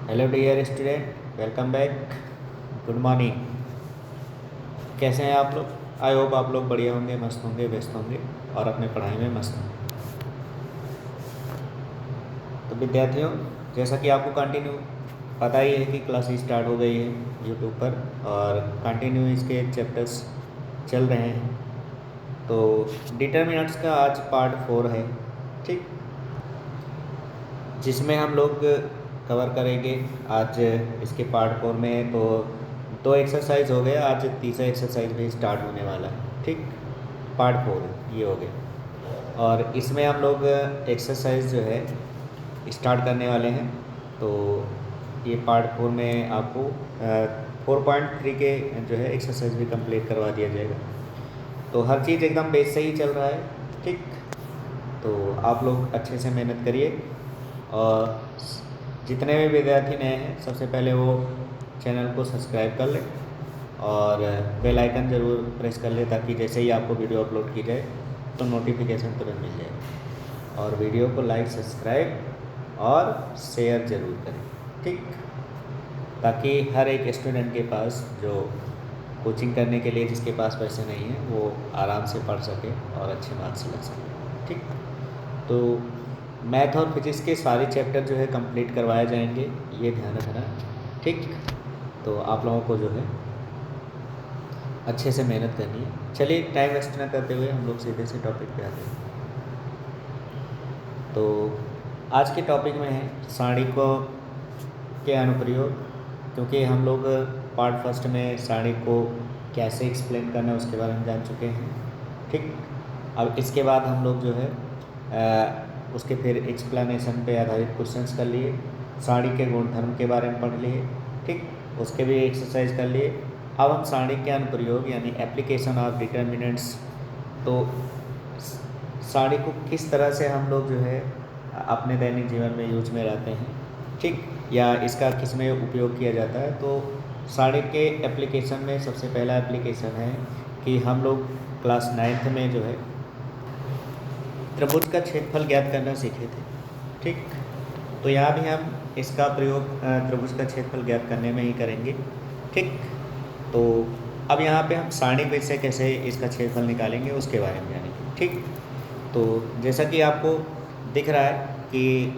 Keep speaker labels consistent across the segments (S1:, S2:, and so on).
S1: Hello dear student, welcome back. Good morning. कैसे हैं आप लोग? आई होप आप लोग बढ़िया होंगे, मस्त होंगे, व्यस्त होंगे और अपने पढ़ाई में मस्त होंगे। तो विद्यार्थियों, जैसा कि आपको कंटिन्यू पता ही है कि क्लास स्टार्ट हो गई है यूट्यूब पर और कंटिन्यू इसके चैप्टर्स चल रहे हैं। तो डिटर्मिनेंट्स का आज पार्ट 4 है, ठीक, जिसमें हम लोग कवर करेंगे आज इसके पार्ट 4 में। तो 2 एक्सरसाइज हो गए, आज तीसरा एक्सरसाइज भी स्टार्ट होने वाला है, ठीक। पार्ट 4 ये हो गया और इसमें हम लोग एक्सरसाइज जो है स्टार्ट करने वाले हैं। तो ये पार्ट 4 में आपको 4.3 के जो है एक्सरसाइज भी कंप्लीट करवा दिया जाएगा। तो हर चीज़ एकदम बेस से ही चल रहा है, ठीक। तो आप लोग अच्छे से मेहनत करिए और जितने भी विद्यार्थी नए हैं सबसे पहले वो चैनल को सब्सक्राइब कर लें और बेल आइकन ज़रूर प्रेस कर लें ताकि जैसे ही आपको वीडियो अपलोड की जाए तो नोटिफिकेशन तुरंत मिल जाए। और वीडियो को लाइक, सब्सक्राइब और शेयर ज़रूर करें, ठीक, ताकि हर एक स्टूडेंट के पास जो कोचिंग करने के लिए जिसके पास पैसे नहीं हैं वो आराम से पढ़ सके और अच्छे मार्क्स ला सके, ठीक। तो मैथ और फिजिक्स के सारे चैप्टर जो है कंप्लीट करवाए जाएंगे, ये ध्यान रखना, ठीक। तो आप लोगों को जो है अच्छे से मेहनत करनी है। चलिए टाइम वेस्ट ना करते हुए हम लोग सीधे से टॉपिक पे आते हैं। तो आज के टॉपिक में है सारणी को के अनुप्रयोग, क्योंकि हम लोग पार्ट फर्स्ट में सारणी को कैसे एक्सप्लेन करना है उसके बारे में जान चुके हैं, ठीक। अब इसके बाद हम लोग जो है उसके फिर एक्सप्लेनेशन पे आधारित क्वेश्चंस कर लिए, सारणी के गुणधर्म के बारे में पढ़ लिए, ठीक, उसके भी एक्सरसाइज कर लिए। अब हम सारणी के अनुप्रयोग यानी एप्लीकेशन ऑफ डिटर्मिनेंट्स, तो सारणी को किस तरह से हम लोग जो है अपने दैनिक जीवन में यूज में लाते हैं, ठीक, या इसका किस में उपयोग किया जाता है। तो सारणी के एप्लीकेशन में सबसे पहला एप्लीकेशन है कि हम लोग क्लास 9th में जो है त्रिभुज का क्षेत्रफल ज्ञात करना सीखे थे, ठीक। तो यहाँ भी हम इसका प्रयोग त्रिभुज का क्षेत्रफल ज्ञात करने में ही करेंगे, ठीक। तो अब यहाँ पे हम सारणी से कैसे इसका क्षेत्रफल निकालेंगे उसके बारे में जानेंगे, ठीक। तो जैसा कि आपको दिख रहा है कि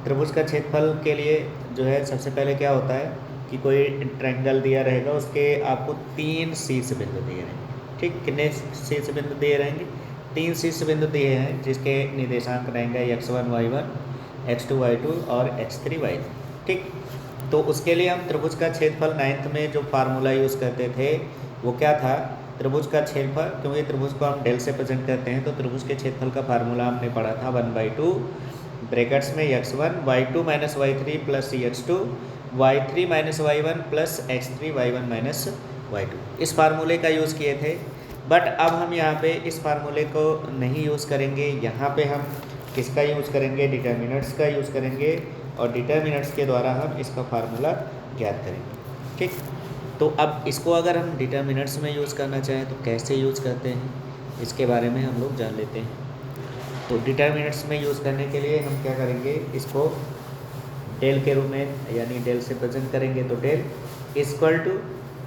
S1: त्रिभुज का क्षेत्रफल के लिए जो है सबसे पहले क्या होता है कि कोई ट्रायंगल दिया रहेगा, उसके आपको 3 शीर्ष बिंदु दिए रहेंगे, ठीक। कितने शीर्ष बिंदु दिए रहेंगे? 3 शीर्ष बिंदु दिए हैं जिसके निर्देशांक रहेंगे x1 y1, x2 y2 और x3 y3, ठीक। तो उसके लिए हम त्रिभुज का क्षेत्रफल 9th में जो फार्मूला यूज़ करते थे वो क्या था? त्रिभुज का क्षेत्रफल, क्योंकि त्रिभुज को हम डेल से प्रेजेंट करते हैं तो त्रिभुज के क्षेत्रफल का फार्मूला हमने पढ़ा था 1/2 ब्रैकेट्स में x1 y2 minus y3 plus x2 y3 minus y1 plus x3 y1 minus y2, इस फार्मूले का यूज़ किए थे। बट अब हम यहाँ पे इस फार्मूले को नहीं यूज़ करेंगे, यहाँ पे हम किसका यूज़ करेंगे? डिटर्मिनेंट्स का यूज़ करेंगे और डिटर्मिनेंट्स के द्वारा हम इसका फार्मूला ज्ञात करेंगे, ठीक। तो अब इसको अगर हम डिटर्मिनेंट्स में यूज़ करना चाहें तो कैसे यूज़ करते हैं इसके बारे में हम लोग जान लेते हैं। तो डिटर्मिनेंट्स में यूज़ करने के लिए हम क्या करेंगे? इसको डेल के रूप में यानी डेल से प्रेजेंट करेंगे। तो डेल इक्वल टू,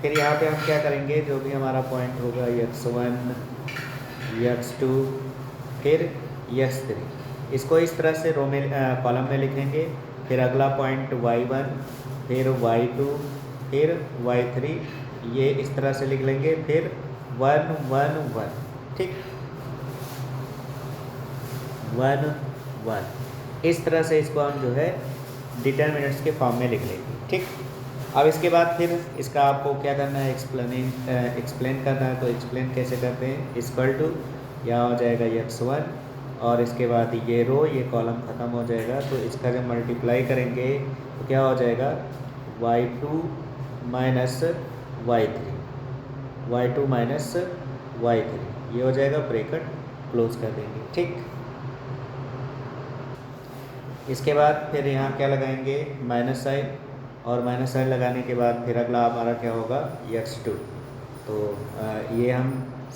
S1: फिर यहाँ पे हम क्या करेंगे? जो भी हमारा पॉइंट होगा x1 x2 फिर x3, इसको इस तरह से रो में कॉलम में लिखेंगे। फिर अगला पॉइंट y1 फिर y2 फिर y3, ये इस तरह से लिख लेंगे। फिर 1 1 1, ठीक, 1 1, इस तरह से इसको हम जो है डिटर्मिनेंट्स के फॉर्म में लिख लेंगे, ठीक। अब इसके बाद फिर इसका आपको क्या करना है? एक्सप्लेन करना है। तो एक्सप्लेन कैसे करते हैं? इक्वल टू, यहाँ हो जाएगा x1 और इसके बाद ये रो ये कॉलम ख़त्म हो जाएगा। तो इसका जब मल्टीप्लाई करेंगे तो क्या हो जाएगा? y2 minus y3, y2 minus y3, ये हो जाएगा, ब्रैकेट क्लोज कर देंगे, ठीक। इसके बाद फिर यहाँ क्या लगाएंगे? माइनस साइन, और माइनस साइन लगाने के बाद फिर अगला हमारा क्या होगा? x2। तो ये हम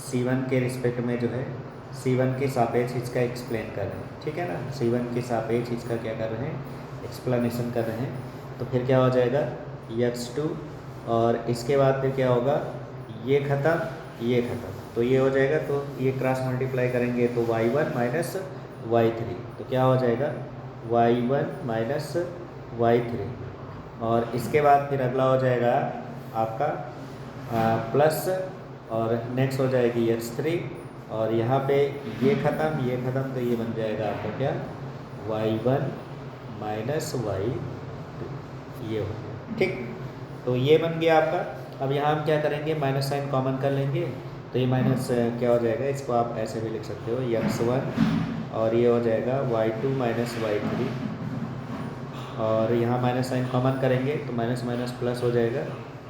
S1: c1 के रिस्पेक्ट में जो है c1 के सापेक्ष इसका एक्सप्लेन कर रहे हैं, ठीक है ना। c1 के सापेक्ष इसका क्या कर रहे हैं? एक्सप्लेनेशन कर रहे हैं। तो फिर क्या हो जाएगा x2, और इसके बाद फिर क्या होगा, ये ख़त्म ये ख़त्म, तो ये हो जाएगा, तो ये क्रॉस मल्टीप्लाई करेंगे तो y1 माइनस y3, तो क्या हो जाएगा y1 माइनस y3, और इसके बाद फिर अगला हो जाएगा आपका प्लस, और नेक्स्ट हो जाएगी x3, और यहाँ पे ये ख़त्म, तो ये बन जाएगा आपका क्या y1 माइनस y2, ये हो गया। ठीक, तो ये बन गया आपका। अब यहाँ हम क्या करेंगे, माइनस साइन कॉमन कर लेंगे, तो ये माइनस क्या हो जाएगा, इसको आप ऐसे भी लिख सकते हो x1, और ये हो जाएगा y2 माइनस y3, और यहाँ माइनस साइन कॉमन करेंगे तो माइनस माइनस प्लस हो जाएगा,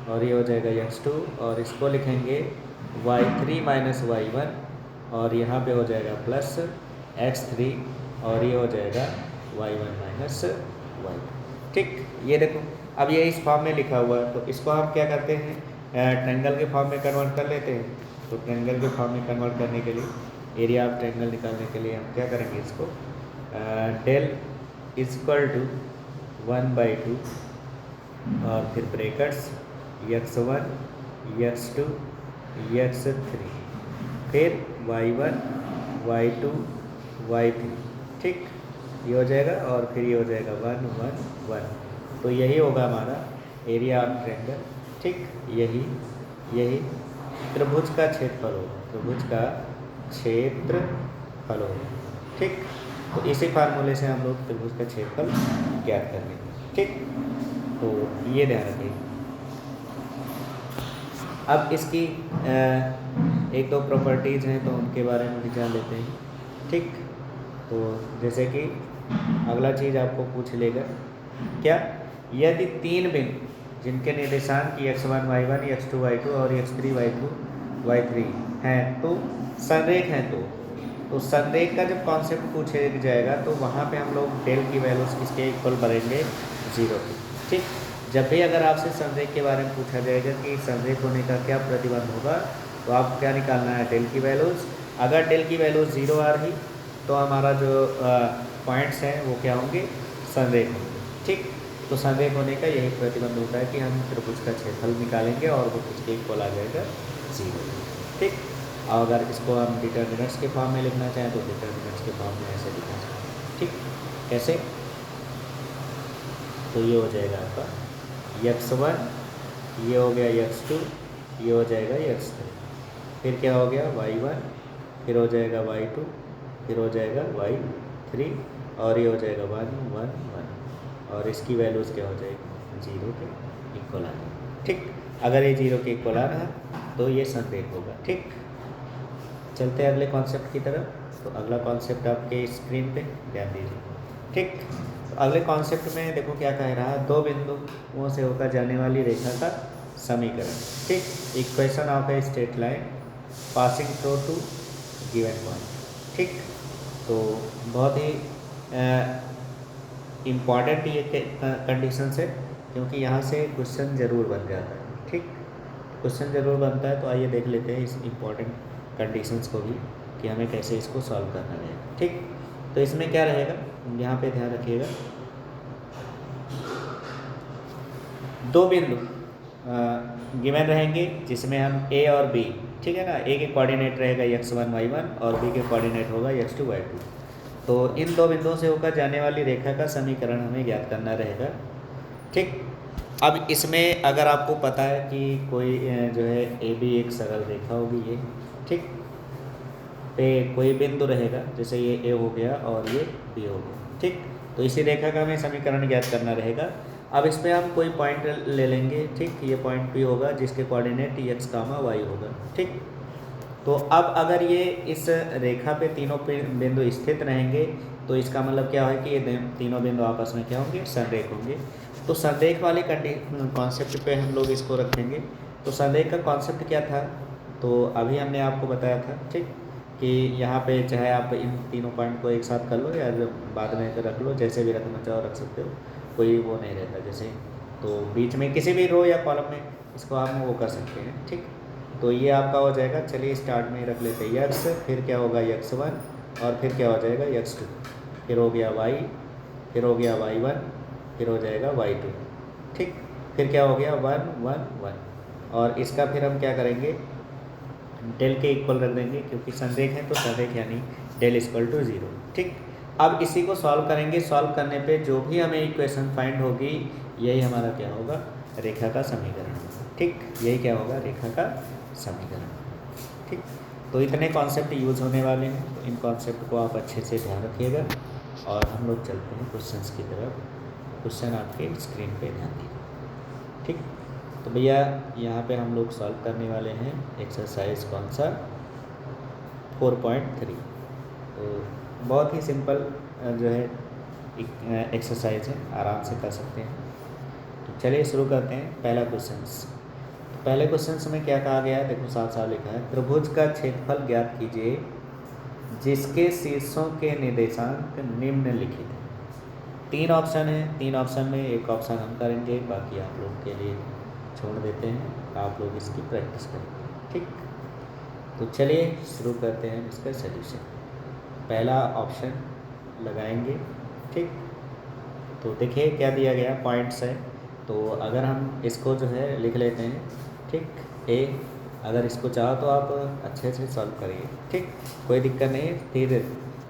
S1: और ये हो जाएगा x2, और इसको लिखेंगे y3 माइनस y1, और यहाँ पे हो जाएगा प्लस x3, और ये हो जाएगा y1 माइनस y। ठीक, ये देखो अब ये इस फॉर्म में लिखा हुआ है, तो इसको हम क्या करते हैं, ट्रायंगल के फॉर्म में कन्वर्ट कर लेते हैं। तो ट्रायंगल के फॉर्म में कन्वर्ट करने के लिए, एरिया ऑफ ट्रायंगल निकालने के लिए हम क्या करेंगे, इसको डेल इज इक्वल टू 1/2, और फिर ब्रैकेट्स x1 x2 x3, फिर y1 y2 y3। ठीक, ये हो जाएगा, और फिर ये हो जाएगा 1 1 1, तो यही होगा हमारा एरिया ऑफ ट्रायंगल। ठीक, यही त्रिभुज का क्षेत्रफल होगा, त्रिभुज का क्षेत्रफल होगा। ठीक, तो इसी फार्मूले से हम लोग त्रिभुज का क्षेत्रफल ज्ञात कर लेंगे। ठीक, तो ये ध्यान रखिए। अब इसकी एक दो प्रॉपर्टीज़ हैं, तो उनके बारे में भी जान लेते हैं। ठीक, तो जैसे कि अगला चीज़ आपको पूछ लेगा, क्या यदि तीन बिंदु जिनके निर्देशांक x1 y1 x2 y2 और x3 y3 हैं तो संरेख हैं, तो संरेख का जब कॉन्सेप्ट पूछा जाएगा तो वहाँ पे हम लोग डेल की वैल्यूज किसके इक्वल भरेंगे, 0 की। ठीक, जब भी अगर आपसे संरेख के बारे में पूछा जाएगा कि संरेख होने का क्या प्रतिबंध होगा, तो आपको क्या निकालना है, डेल की वैल्यूज़। अगर डेल की वैल्यूज़ 0 आ रही तो हमारा जो पॉइंट्स हैं वो क्या होंगे, संरेख होंगे। ठीक, तो संरेख होने का यही प्रतिबंध होता है कि हम त्रिभुज का क्षेत्रफल निकालेंगे और वो किसके इक्वल आ जाएगा, 0। ठीक, और अगर इसको हम डिटर्मिनेंट्स के फॉर्म में लिखना चाहें तो डिटर्मिनेंट्स के फॉर्म में ऐसे लिखना चाहें। ठीक, कैसे, तो ये हो जाएगा आपका x1, ये हो गया x2, ये हो जाएगा x3, फिर क्या हो गया y1, फिर हो जाएगा y2, फिर हो जाएगा y3, और ये हो जाएगा 1 1 1, और इसकी वैल्यूज़ क्या हो जाएगी, 0 के इक्वल आ जाएगी। ठीक, अगर ये 0 के इक्वल आ रहा तो ये संरेख होगा। ठीक, चलते हैं अगले कॉन्सेप्ट की तरफ। तो अगला कॉन्सेप्ट आपके स्क्रीन पे ध्यान दीजिए। ठीक, तो अगले कॉन्सेप्ट में देखो क्या कह रहा है, दो बिंदुओं से होकर जाने वाली रेखा का समीकरण। ठीक, equation of a straight line passing through two given point. ठीक, तो बहुत ही इम्पॉर्टेंट ये कंडीशन है, क्योंकि यहाँ से क्वेश्चन ज़रूर बन जाता है। ठीक, क्वेश्चन ज़रूर बनता है, तो आइए देख लेते हैं इस इम्पॉर्टेंट कंडीशंस को भी कि हमें कैसे इसको सॉल्व करना है। ठीक, तो इसमें क्या रहेगा, यहाँ पे ध्यान रखिएगा, दो बिंदु गिवन रहेंगे जिसमें हम a और b, ठीक है ना, a के कोऑर्डिनेट रहेगा x1 y1 और b के कोऑर्डिनेट होगा x2 y2। तो इन दो बिंदुओं से होकर जाने वाली रेखा का समीकरण हमें ज्ञात करना रहेगा। ठीक, अब इसमें अगर आपको पता है कि कोई जो है ए बी एक सरल रेखा होगी ये, ठीक, पे कोई बिंदु रहेगा, जैसे ये ए हो गया और ये बी हो गया। ठीक, तो इसी रेखा का हमें समीकरण ज्ञात करना रहेगा। अब इस पर हम कोई पॉइंट ले लेंगे। ठीक, ये पॉइंट पी होगा जिसके कोऑर्डिनेट x, y होगा। ठीक, तो अब अगर ये इस रेखा पे तीनों बिंदु स्थित रहेंगे तो इसका मतलब क्या है कि ये तीनों बिंदु आपस में क्या होंगे, संरेख होंगे। तो संरेख वाले कॉन्सेप्ट पे हम लोग इसको रखेंगे। तो संरेख का कॉन्सेप्ट क्या था, तो अभी हमने आपको बताया था। ठीक, कि यहाँ पे चाहे आप इन तीनों पॉइंट को एक साथ कर लो या बाद में रख लो, जैसे भी रखना चाहो रख सकते हो, कोई वो नहीं रहता। जैसे तो बीच में किसी भी रो या कॉलम में इसको हम वो कर सकते हैं। ठीक, तो ये आपका हो जाएगा, चलिए स्टार्ट में रख लेते हैं x, फिर क्या होगा x1, और फिर क्या हो जाएगा x2, फिर हो गया y, फिर हो गया y1, फिर हो जाएगा y2, ठीक। फिर क्या हो गया 1 1 1, और इसका फिर हम क्या करेंगे, डेल के इक्वल रख देंगे क्योंकि संरेख है तो संरेख यानी डेल इक्वल टू 0। ठीक। अब इसी को सॉल्व करेंगे, सॉल्व करने पे जो भी हमें इक्वेशन फाइंड होगी यही हमारा क्या होगा, रेखा का समीकरण होगा। ठीक, यही क्या होगा, रेखा का समीकरण। ठीक, तो इतने कॉन्सेप्ट यूज़ होने वाले हैं, तो इन कॉन्सेप्ट को आप अच्छे से ध्यान रखिएगा। और हम लोग चलते हैं क्वेश्चंस की तरफ। क्वेश्चन आपके स्क्रीन पे ध्यान दीजिए। ठीक, तो भैया यहाँ पे हम लोग सॉल्व करने वाले हैं एक्सरसाइज कौन सा, 4.3। तो बहुत ही सिंपल जो है एक्सरसाइज है, आराम से कर सकते हैं। तो चलिए शुरू करते हैं। पहला क्वेश्चंस, तो पहले क्वेश्चंस में क्या कहा गया है, देखो साफ साफ लिखा है, त्रिभुज का क्षेत्रफल ज्ञात कीजिए जिसके शीर्षों के निर्देशांक निम्नलिखित हैं। 3 ऑप्शन है, 3 ऑप्शन में एक ऑप्शन हम करेंगे, बाकी आप लोग के लिए छोड़ देते हैं, आप लोग इसकी प्रैक्टिस करेंगे। ठीक, तो चलिए शुरू करते हैं इसका सलूशन। पहला ऑप्शन लगाएंगे। ठीक, तो देखिए क्या दिया गया, पॉइंट्स है, तो अगर हम इसको जो है लिख लेते हैं। ठीक, ए, अगर इसको चाहो तो आप अच्छे से सॉल्व करिए। ठीक, कोई दिक्कत नहीं है। फिर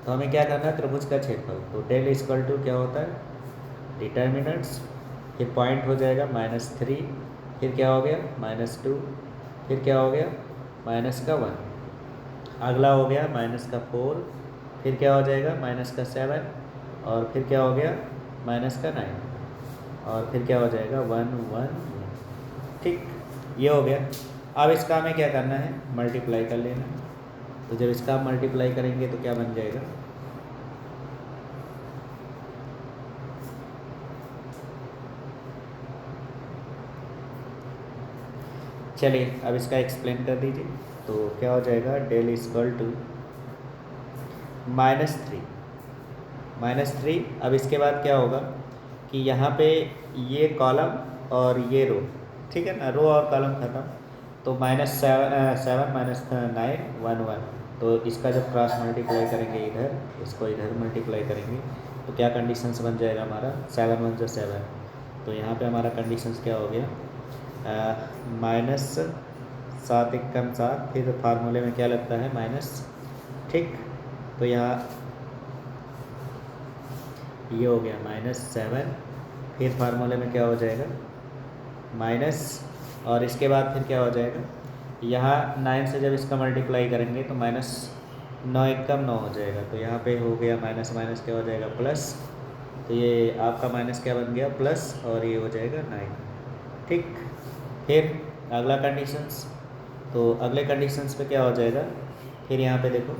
S1: तो हमें क्या करना है, त्रिभुज का क्षेत्रफल, तो डेल इक्वल टू क्या होता है, डिटर्मिनेंट्स, फिर पॉइंट हो जाएगा -3, फिर क्या हो गया -2, फिर क्या हो गया -1, अगला हो गया -4, फिर क्या हो जाएगा -7, और फिर क्या हो गया -9, और फिर क्या हो जाएगा 1 1 1। ठीक, ये हो गया। अब इसका हमें क्या करना है, मल्टीप्लाई कर लेना। तो जब इसका मल्टीप्लाई करेंगे तो क्या बन जाएगा, चलिए अब इसका एक्सप्लेन कर दीजिए। तो क्या हो जाएगा, डेल इक्वल टू -3। अब इसके बाद क्या होगा कि यहाँ पे ये कॉलम और ये रो, ठीक है ना, रो और कॉलम खत्म, तो -7 -9 1 1, तो इसका जब क्रॉस मल्टीप्लाई करेंगे इधर, इसको इधर मल्टीप्लाई करेंगे तो क्या कंडीशंस बन जाएगा हमारा, 7 1 जो 7, तो यहाँ पे हमारा कंडीशंस क्या हो गया, -7 × 7, फिर फार्मूले में क्या लगता है माइनस। ठीक, तो यहाँ ये हो गया -7, फिर फार्मूले में क्या हो जाएगा माइनस, और इसके बाद फिर क्या हो जाएगा, यहाँ 9 से जब इसका मल्टीप्लाई करेंगे तो -9 × 9 हो जाएगा, तो यहाँ पे हो गया माइनस माइनस क्या हो जाएगा प्लस, तो ये आपका माइनस क्या बन गया प्लस, और ये हो जाएगा 9। ठीक, फिर अगला कंडीशंस, तो अगले कंडीशंस पे क्या हो जाएगा, फिर यहाँ पे देखो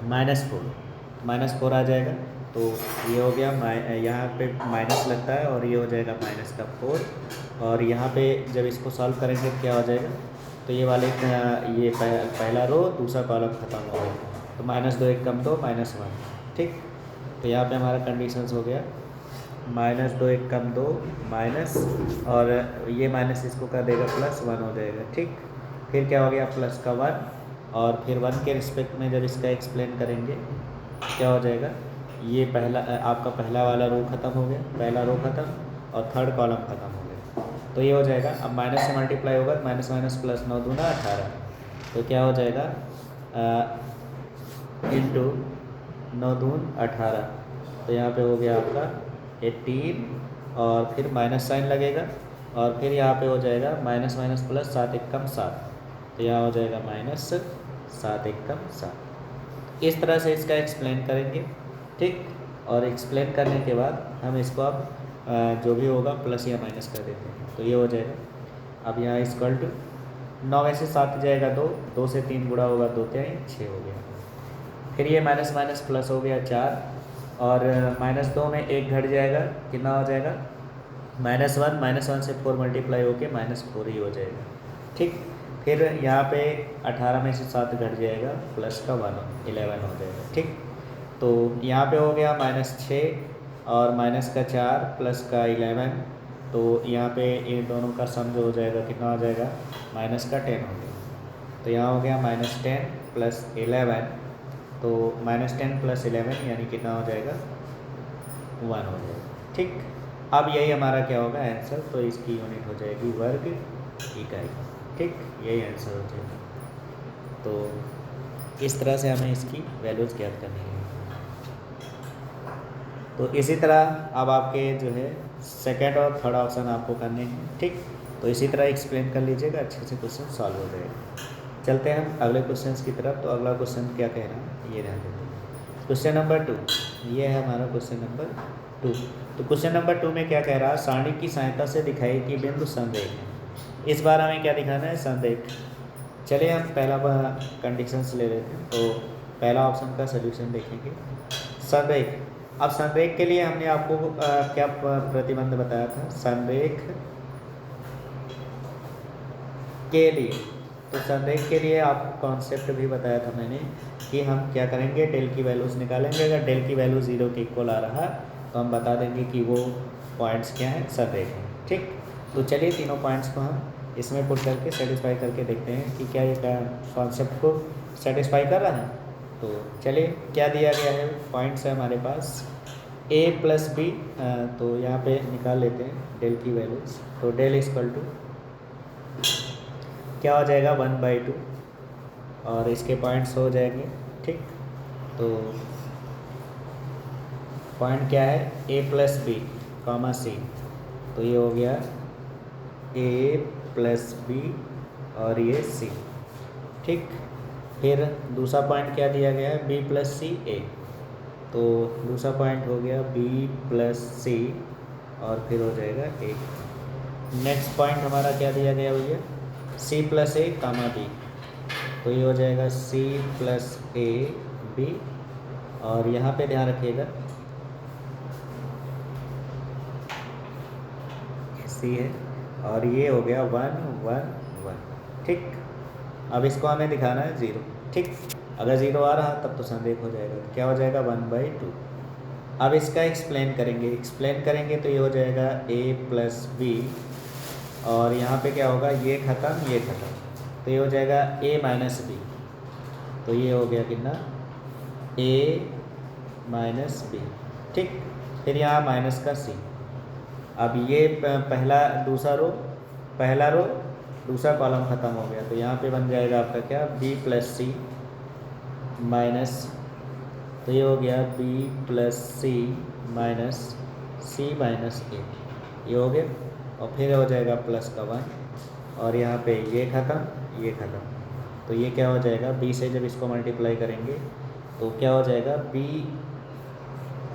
S1: -4 आ जाएगा, तो ये हो गया यहाँ पे माइनस लगता है और ये हो जाएगा -4, और यहाँ पे जब इसको सॉल्व करेंगे तो क्या हो जाएगा, तो ये वाले ये पहला रो दूसरा कॉलम खत्म हो गया, तो -2 × 2 -1। ठीक, तो यहाँ पे हमारा कंडीशंस हो गया -2 × 2 माइनस, और ये माइनस इसको कर देगा +1 हो जाएगा। ठीक, फिर क्या हो गया +1, और फिर 1 के रिस्पेक्ट में जब इसका एक्सप्लेन करेंगे क्या हो जाएगा, ये पहला आपका पहला वाला रो ख़त्म हो गया, पहला रो ख़त्म और थर्ड कॉलम ख़त्म हो गया, तो ये हो जाएगा। अब माइनस से मल्टीप्लाई होगा, माइनस माइनस प्लस 9 दूना 18, तो क्या हो जाएगा इंटू 9 दून 18, तो यहाँ पे हो गया आपका 18, और फिर माइनस साइन लगेगा, और फिर यहाँ पे हो जाएगा माइनस माइनस प्लस 7 × 7, तो यहाँ हो जाएगा -7 × 7। इस तरह से इसका एक्सप्लेन करेंगे। ठीक, और एक्सप्लेन करने के बाद हम इसको अब जो भी होगा प्लस या माइनस कर देते हैं, तो ये हो जाएगा। अब यहाँ इक्वल टू 9 में से 7 जाएगा 2, 2 से 3 गुणा होगा 2 3 6 हो गया, फिर ये माइनस माइनस प्लस हो गया 4, और -2 में 1 घट जाएगा, कितना हो जाएगा -1 से 4 मल्टीप्लाई होके -4 ही हो जाएगा। ठीक, फिर यहाँ पे 18 में से 7 घट जाएगा, प्लस का 1 11 हो जाएगा। ठीक, तो यहाँ पे हो गया -6 और माइनस का 4 प्लस का 11, तो यहाँ पे इन दोनों का सम जो हो जाएगा कितना हो जाएगा -10 हो गया, तो यहाँ हो गया -10 + 11, तो -10 + 11 यानी कितना हो जाएगा 1 हो जाएगा। ठीक, अब यही हमारा क्या होगा आंसर, तो इसकी यूनिट हो जाएगी वर्ग इकाई। ठीक, यही आंसर हो जाएगा। तो इस तरह से हमें इसकी वैल्यूज़ ज्ञात करनी है। तो इसी तरह अब आपके जो है सेकंड और थर्ड ऑप्शन आपको करने हैं। ठीक, तो इसी तरह एक्सप्लेन कर लीजिएगा, अच्छे से क्वेश्चन सॉल्व हो जाएगा। चलते हैं हम अगले क्वेश्चन की तरफ। तो अगला क्वेश्चन क्या कह रहा है ये ध्यान देते हैं। क्वेश्चन नंबर 2, ये है हमारा क्वेश्चन नंबर 2। तो क्वेश्चन नंबर 2 में क्या कह रहा है, सारणी की सहायता से दिखाई कि बिंदु संरेख है। इस बार हमें क्या दिखाना है, संरेख। चलिए हम पहला कंडीशंस ले लेते हैं। तो पहला ऑप्शन का सोल्यूशन देखेंगे, संरेख। अब संरेख के लिए हमने आपको क्या प्रतिबंध बताया था, संरेख के लिए। तो संरेख के लिए आप कॉन्सेप्ट भी बताया था मैंने कि हम क्या करेंगे, डेल की वैल्यूज़ निकालेंगे। अगर डेल की वैल्यू 0 के इक्वल आ रहा तो हम बता देंगे कि वो पॉइंट्स क्या हैं, संरेख हैं। ठीक, तो चलिए तीनों पॉइंट्स को हम इसमें पुट करके सेटिस्फाई करके देखते हैं कि क्या ये कॉन्सेप्ट को सेटिस्फाई कर रहा है। तो चलिए क्या दिया गया है, पॉइंट्स है हमारे पास a प्लस बी। तो यहाँ पे निकाल लेते हैं डेल की वैल्यूज़। तो डेल इक्वल टू क्या हो जाएगा 1/2 और इसके पॉइंट्स हो जाएंगे। ठीक, तो पॉइंट क्या है, a प्लस बी कॉमा सी। तो ये हो गया a प्लस बी और ये c। ठीक, फिर दूसरा पॉइंट क्या दिया गया है, b प्लस सी a। तो दूसरा पॉइंट हो गया b प्लस सी और फिर हो जाएगा a। नेक्स्ट पॉइंट हमारा क्या दिया गया भैया, c प्लस ए कामा बी। तो ये हो जाएगा c प्लस ए बी और यहाँ पे ध्यान रखिएगा c है और ये हो गया 1 1 1। ठीक, अब इसको हमें दिखाना है 0। ठीक, अगर 0 आ रहा तब तो संरेख हो जाएगा। क्या हो जाएगा 1/2। अब इसका एक्सप्लेन करेंगे तो ये हो जाएगा a प्लस बी और यहाँ पे क्या होगा, ये ख़त्म ये ख़त्म, तो ये हो जाएगा a माइनस बी। तो ये हो गया कितना, a माइनस बी। ठीक, फिर यहाँ माइनस का c। अब ये पहला रो दूसरा कॉलम ख़त्म हो गया, तो यहाँ पे बन जाएगा आपका क्या, b प्लस सी माइनस। तो ये हो गया b plus c minus c minus a, ये हो गया। और फिर हो जाएगा प्लस का 1 और यहाँ पे ये ख़त्म। तो ये क्या हो जाएगा, b से जब इसको मल्टीप्लाई करेंगे तो क्या हो जाएगा, b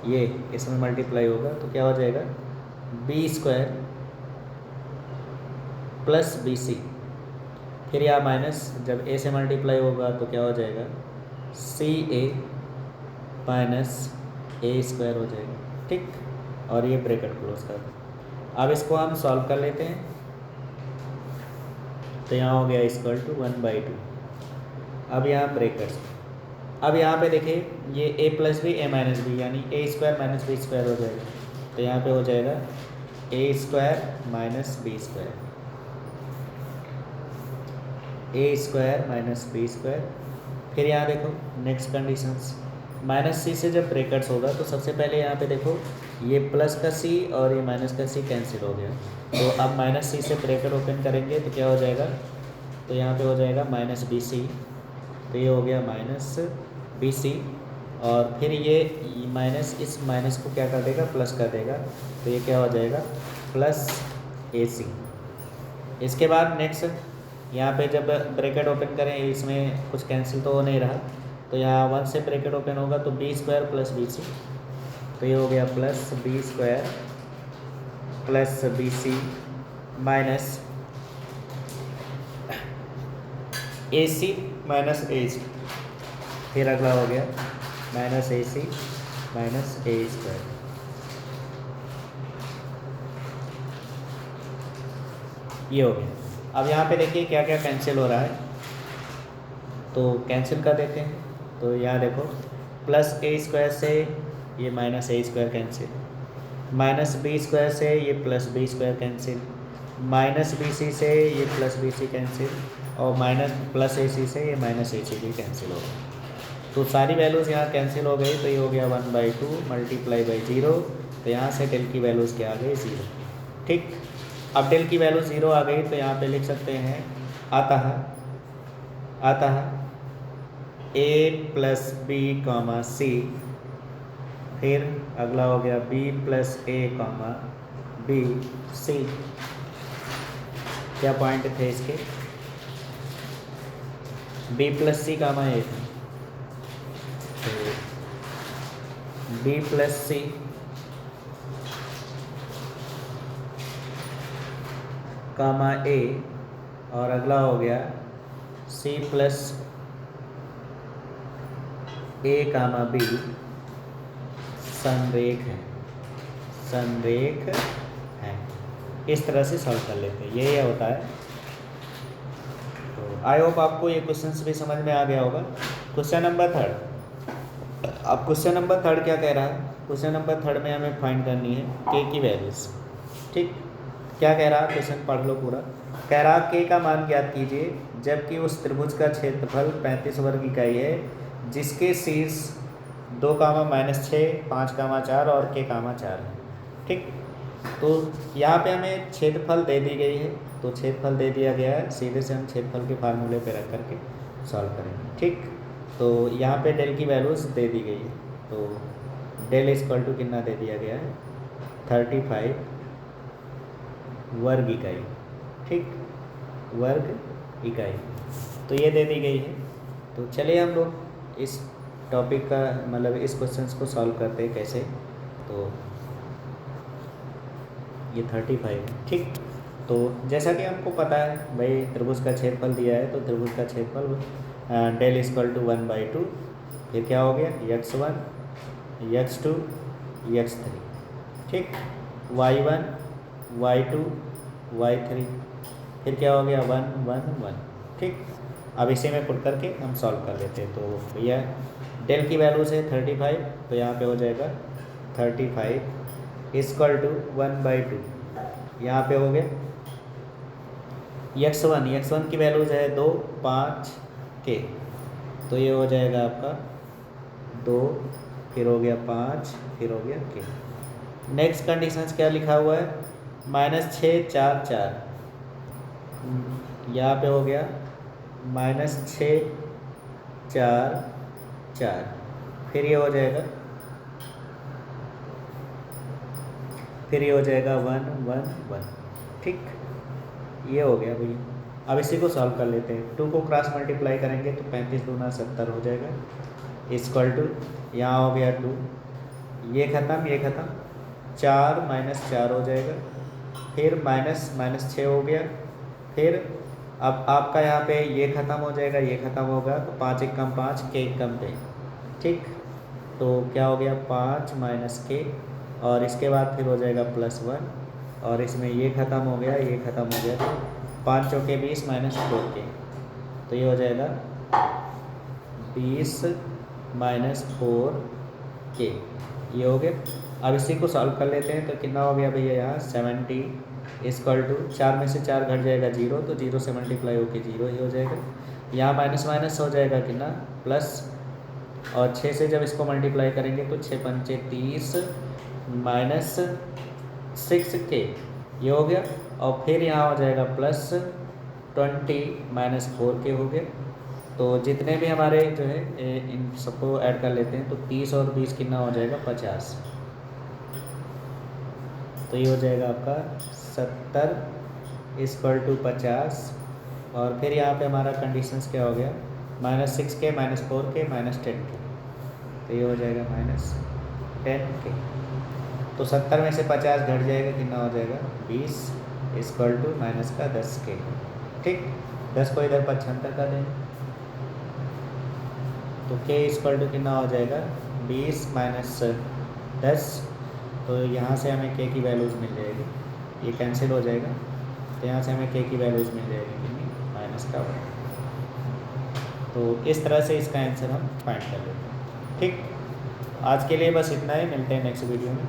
S1: ये इसमें मल्टीप्लाई होगा तो क्या हो जाएगा, b² प्लस बी सी। फिर यहाँ माइनस जब a से मल्टीप्लाई होगा तो क्या हो जाएगा, CA माइनस a² हो जाएगा। ठीक, और ये ब्रैकेट क्लोज कर दो। अब इसको हम सॉल्व कर लेते हैं। तो यहाँ हो गया इक्वल टू 1/2। अब यहाँ ब्रैकेट्स, अब यहाँ पे देखिए ये a plus b a minus b यानी a² माइनस b² हो जाएगा। तो यहाँ पे हो जाएगा a² minus b², a² minus b²। फिर यहाँ देखो नेक्स्ट कंडीशंस, माइनस c से जब ब्रैकेट्स होगा तो सबसे पहले यहाँ पे देखो ये प्लस का c और ये माइनस का c कैंसिल हो गया। तो अब माइनस c से ब्रैकेट ओपन करेंगे तो क्या हो जाएगा, तो यहाँ पे हो जाएगा माइनस बी सी। तो ये हो गया माइनस बी सी और फिर ये माइनस इस माइनस को क्या कर देगा, प्लस कर देगा। तो ये क्या हो जाएगा, प्लस ए सी। इसके बाद नेक्स्ट यहाँ पे जब ब्रैकेट ओपन करें इसमें कुछ कैंसिल तो हो नहीं रहा, तो यहाँ 1 से ब्रैकेट ओपन होगा तो b² प्लस बी सी। तो ये हो गया plus b² plus B C minus A C minus A C. फिर अगला हो गया minus A C minus a²। ये हो गया। अब यहाँ पे देखिए क्या क्या कैंसिल हो रहा है, तो कैंसिल कर देते हैं। तो यहाँ देखो प्लस a² से ये minus a² cancel, minus b² से ये plus b² cancel, minus b c से ये प्लस बी सी कैंसिल और माइनस प्लस ए सी से ये माइनस ए सी भी कैंसिल होगा। तो सारी वैल्यूज़ यहाँ कैंसिल हो गई, तो ये हो गया 1/2 मल्टीप्लाई बाई 0। तो यहाँ से डेल की वैल्यूज़ क्या आ गई, 0। ठीक, अब डेल की वैल्यू 0 आ गई, तो यहाँ पे लिख सकते हैं अतः a प्लस बी कॉमा सी, फिर अगला हो गया b प्लस ए कॉमा बी सी। क्या पॉइंट थे इसके, b प्लस सी कामा ए था, तो b प्लस सी कामा ए, और अगला हो गया c प्लस ए कामा बी संरेख है। इस तरह से सॉल्व कर लेते हैं, ये होता है। तो आई होप आपको ये क्वेश्चंस भी समझ में आ गया होगा। क्वेश्चन नंबर 3, अब क्वेश्चन नंबर 3 क्या कह रहा है, क्वेश्चन नंबर 3 में हमें फाइंड करनी है के की वैल्यूज। ठीक, क्या कह रहा है, क्वेश्चन पढ़ लो पूरा। कह रहा के का मान ज्ञात कीजिए जबकि उस त्रिभुज का क्षेत्रफल 35 वर्ग इकाई है जिसके शीर्ष 2, -6, 5, 4 और के 4 है। ठीक, तो यहाँ पे हमें क्षेत्रफल दे दी गई है, तो क्षेत्रफल दे दिया गया है, सीधे से हम क्षेत्रफल के फार्मूले पे रख करके सॉल्व करेंगे। ठीक, तो यहाँ पे डेल की वैल्यूज़ दे दी गई है, तो डेल इक्वल टू कितना दे दिया गया है, 35 वर्ग इकाई। ठीक, वर्ग इकाई, तो ये दे दी गई है। तो चलिए हम लोग इस टॉपिक का मतलब इस क्वेश्चंस को सॉल्व करते हैं कैसे। तो ये 35 है। ठीक, तो जैसा कि हमको पता है भाई त्रिभुज का क्षेत्रफल दिया है, तो त्रिभुज का क्षेत्रफल डेल इक्वल टू 1/2, फिर क्या हो गया x1 x2 x3। ठीक, y1 y2 y3, फिर क्या हो गया 1 1 1। ठीक, अब इसी में पुट करके हम सॉल्व कर लेते हैं। तो भैया डेल की वैल्यूज़ है 35, तो यहाँ पे हो जाएगा 35 इक्वल टू 1/2, यहाँ पे हो गया x1 की वैल्यूज़ है 2 5 के, तो ये हो जाएगा आपका 2, फिर हो गया 5, फिर हो गया के। नेक्स्ट कंडीशंस क्या लिखा हुआ है, -6 4 4, यहाँ पे हो गया -6 4 4, फिर ये हो जाएगा 1 1 1। ठीक, ये हो गया भैया। अब इसी को सॉल्व कर लेते हैं। 2 को क्रॉस मल्टीप्लाई करेंगे तो 35 दूना 70 हो जाएगा, इक्वल टू यहाँ हो गया 2, ये ख़त्म 4 -4 हो जाएगा, फिर -6 हो गया, फिर अब आपका यहाँ पे ये ख़त्म हो जाएगा, ये ख़त्म होगा, तो 5 1 कम 5 के 1 कम पे। ठीक, तो क्या हो गया 5 के, और इसके बाद फिर हो जाएगा +1, और इसमें ये ख़त्म हो गया, ये ख़त्म हो गया, तो 5 चौके 20 -4 के, तो ये हो जाएगा 20 -4 के, ये हो गया। अब इसी को सॉल्व कर लेते हैं, तो कितना हो गया भैया यहाँ 70 इक्वल टू 4 में से 4 घट जाएगा 0, तो 0 से मल्टीप्लाई होके 0 ही हो जाएगा। यहाँ माइनस हो जाएगा कितना प्लस, और 6 से जब इसको मल्टीप्लाई करेंगे तो 6 पंचे 30 -6 के, ये हो गया। और फिर यहाँ हो जाएगा +20 -4 के हो गए। तो जितने भी हमारे जो है इन सबको ऐड कर लेते हैं, तो 30 और 20 कितना हो जाएगा 50, तो ये हो जाएगा आपका 70 इक्वल टू 50। और फिर यहाँ पे हमारा कंडीशंस क्या हो गया -6 के -4 के -10 के, तो ये हो जाएगा -10 के। तो 70 में से 50 घट जाएगा, कितना हो जाएगा 20 इक्वल टू -10 के। ठीक, 10 को इधर 75 का दें, तो के इक्वल टू कितना हो जाएगा 20 -10, तो यहाँ से हमें के की वैल्यूज़ मिल जाएगी, ये कैंसिल हो जाएगा, तो यहाँ से हमें के की वैल्यूज़ मिल जाएगी कितनी -1। तो इस तरह से इसका आंसर हम फाइंड कर लेते हैं। ठीक, आज के लिए बस इतना ही, मिलते हैं नेक्स्ट वीडियो में।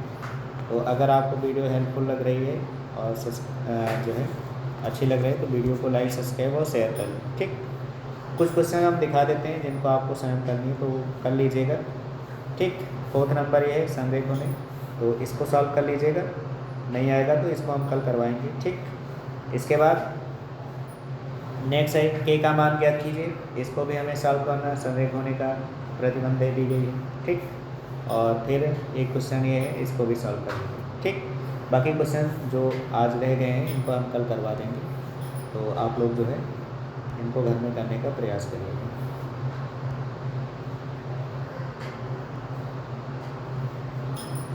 S1: तो अगर आपको वीडियो हेल्पफुल लग रही है और जो है अच्छी लग रही है, तो वीडियो को लाइक सब्सक्राइब और शेयर कर लें। ठीक। कुछ क्वेश्चन हम दिखा देते हैं जिनको आपको स्वयं करनी है तो कर लीजिएगा। ठीक, 4th नंबर ये है संरेखण है, तो इसको सॉल्व कर लीजिएगा। नहीं आएगा तो इसको हम कल करवाएंगे। ठीक, इसके बाद नेक्स्ट है के का मान ज्ञात कीजिए, इसको भी हमें सॉल्व करना है। संरेखण होने का प्रतिबंध दे दी गई है। ठीक, और फिर एक क्वेश्चन ये है, इसको भी सॉल्व कर लीजिए। ठीक, बाकी क्वेश्चन जो आज रह गए हैं इनको हम कल करवा देंगे, तो आप लोग जो है इनको घर में करने का प्रयास करिएगा।